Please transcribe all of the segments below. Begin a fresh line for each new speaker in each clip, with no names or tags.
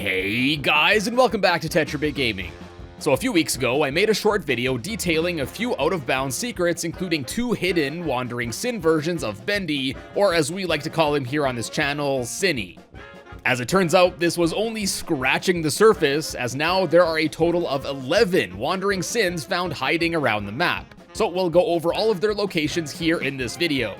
Hey guys, and welcome back to TetraBitGaming. So a few weeks ago, I made a short video detailing a few out-of-bounds secrets, including 2 hidden wandering Sin versions of Bendy, or as we like to call him here on this channel, Sinny. As it turns out, this was only scratching the surface, as now there are a total of 11 wandering Sins found hiding around the map. So we'll go over all of their locations here in this video.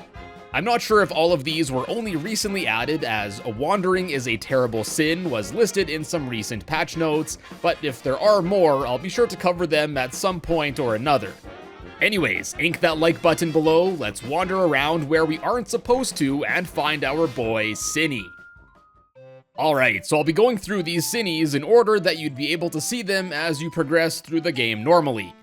I'm not sure if all of these were only recently added, as a wandering is a terrible sin was listed in some recent patch notes, but if there are more, I'll be sure to cover them at some point or another. Anyways, ink that like button below, let's wander around where we aren't supposed to and find our boy Sinny. Alright, so I'll be going through these Sinnies in order that you'd be able to see them as you progress through the game normally.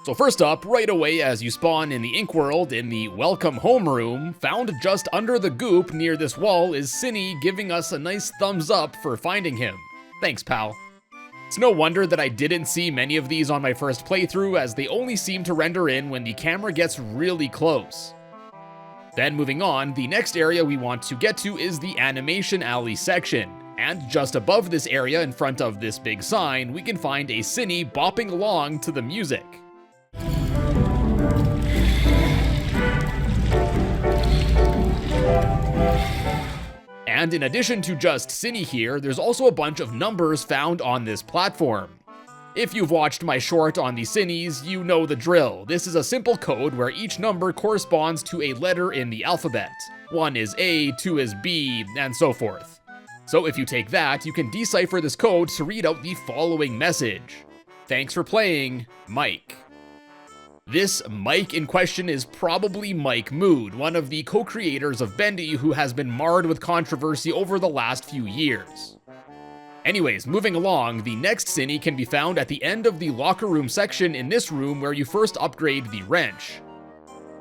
So first up, right away as you spawn in the Ink world in the Welcome Home room, found just under the goop near this wall is Sinny giving us a nice thumbs up for finding him. Thanks, pal. It's no wonder that I didn't see many of these on my first playthrough, as they only seem to render in when the camera gets really close. Then moving on, the next area we want to get to is the Animation Alley section. And just above this area in front of this big sign, we can find a Sinny bopping along to the music. And in addition to just Sinny here, there's also a bunch of numbers found on this platform. If you've watched my short on the Sinnies, you know the drill. This is a simple code where each number corresponds to a letter in the alphabet. 1 is A, 2 is B, and so forth. So if you take that, you can decipher this code to read out the following message. Thanks for playing, Mike. This Mike in question is probably Mike Mood, one of the co-creators of Bendy, who has been marred with controversy over the last few years. Anyways, moving along, the next Sinny can be found at the end of the locker room section in this room where you first upgrade the wrench.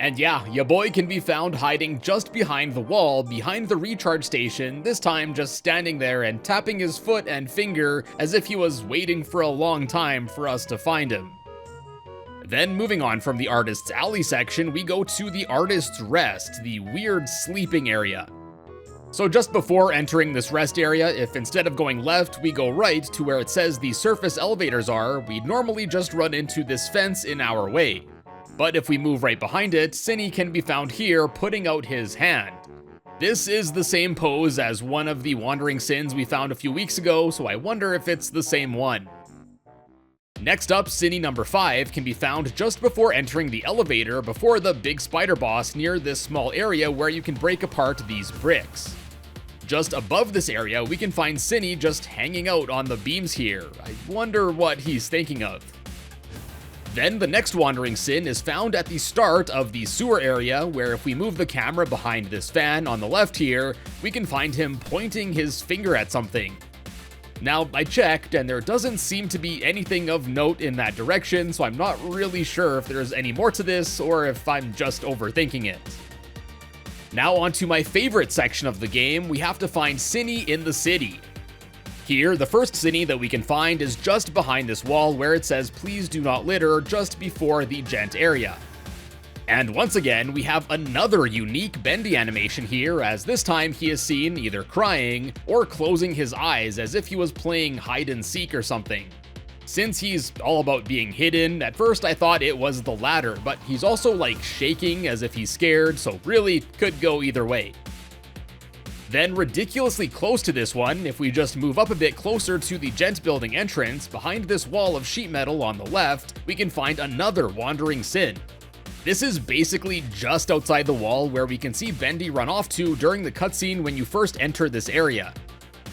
And yeah, ya boy can be found hiding just behind the wall, behind the recharge station, this time just standing there and tapping his foot and finger as if he was waiting for a long time for us to find him. Then moving on from the Artist's Alley section, we go to the Artist's Rest, the weird sleeping area. So just before entering this rest area, if instead of going left, we go right to where it says the surface elevators are, we'd normally just run into this fence in our way. But if we move right behind it, Sinny can be found here putting out his hand. This is the same pose as one of the wandering Sins we found a few weeks ago, so I wonder if it's the same one. Next up, Sinny number 5 can be found just before entering the elevator before the big spider boss near this small area where you can break apart these bricks. Just above this area, we can find Sinny just hanging out on the beams here. I wonder what he's thinking of. Then the next wandering Sin is found at the start of the sewer area, where if we move the camera behind this fan on the left here, we can find him pointing his finger at something. Now, I checked, and there doesn't seem to be anything of note in that direction, so I'm not really sure if there's any more to this, or if I'm just overthinking it. Now onto my favorite section of the game, we have to find Sinny in the city. Here, the first Sinny that we can find is just behind this wall where it says please do not litter, just before the gent area. And once again, we have another unique Bendy animation here, as this time he is seen either crying or closing his eyes as if he was playing hide and seek or something. Since he's all about being hidden, at first I thought it was the latter, but he's also like shaking as if he's scared, so really could go either way. Then ridiculously close to this one, if we just move up a bit closer to the gent building entrance, behind this wall of sheet metal on the left, we can find another wandering Sin. This is basically just outside the wall where we can see Bendy run off to during the cutscene when you first enter this area.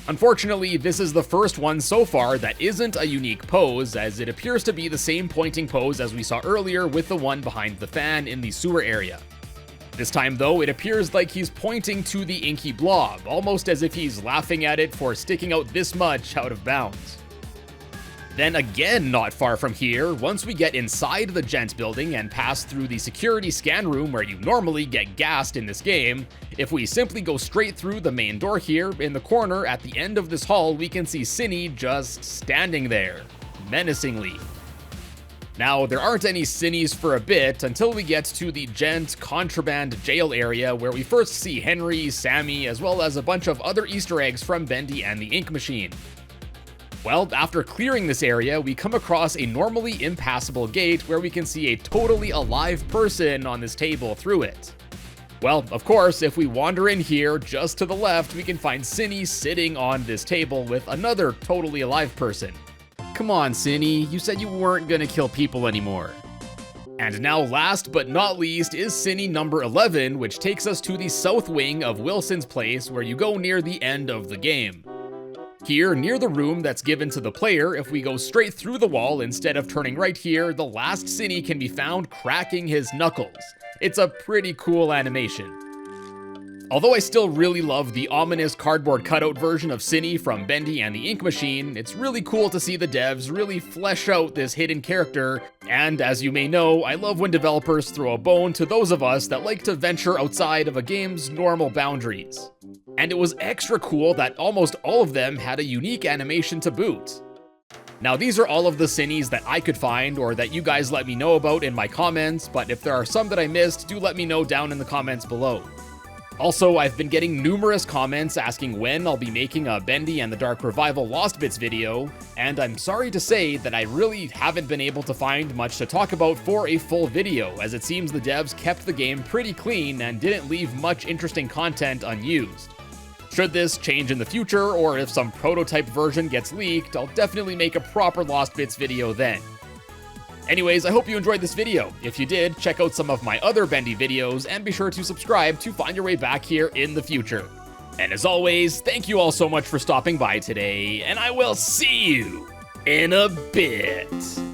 Unfortunately, this is the first one so far that isn't a unique pose, as it appears to be the same pointing pose as we saw earlier with the one behind the fan in the sewer area. This time though, it appears like he's pointing to the inky blob, almost as if he's laughing at it for sticking out this much out of bounds. Then again, not far from here, once we get inside the gent building and pass through the security scan room where you normally get gassed in this game, if we simply go straight through the main door here, in the corner at the end of this hall, we can see Sinny just standing there, menacingly. Now, there aren't any Sinnies for a bit until we get to the gent contraband jail area where we first see Henry, Sammy, as well as a bunch of other Easter eggs from Bendy and the Ink Machine. Well, after clearing this area, we come across a normally impassable gate where we can see a totally alive person on this table through it. Well, of course, if we wander in here, just to the left, we can find Sinny sitting on this table with another totally alive person. Come on, Sinny, you said you weren't gonna kill people anymore. And now last but not least is Sinny number 11, which takes us to the south wing of Wilson's place where you go near the end of the game. Here, near the room that's given to the player, if we go straight through the wall instead of turning right here, the last Sinny can be found cracking his knuckles. It's a pretty cool animation. Although I still really love the ominous cardboard cutout version of Sinny from Bendy and the Ink Machine, it's really cool to see the devs really flesh out this hidden character, and as you may know, I love when developers throw a bone to those of us that like to venture outside of a game's normal boundaries. And it was extra cool that almost all of them had a unique animation to boot. Now these are all of the Sinnys that I could find or that you guys let me know about in my comments, but if there are some that I missed, do let me know down in the comments below. Also, I've been getting numerous comments asking when I'll be making a Bendy and the Dark Revival Lost Bits video, and I'm sorry to say that I really haven't been able to find much to talk about for a full video, as it seems the devs kept the game pretty clean and didn't leave much interesting content unused. Should this change in the future, or if some prototype version gets leaked, I'll definitely make a proper Lost Bits video then. Anyways, I hope you enjoyed this video. If you did, check out some of my other Bendy videos, and be sure to subscribe to find your way back here in the future. And as always, thank you all so much for stopping by today, and I will see you in a bit.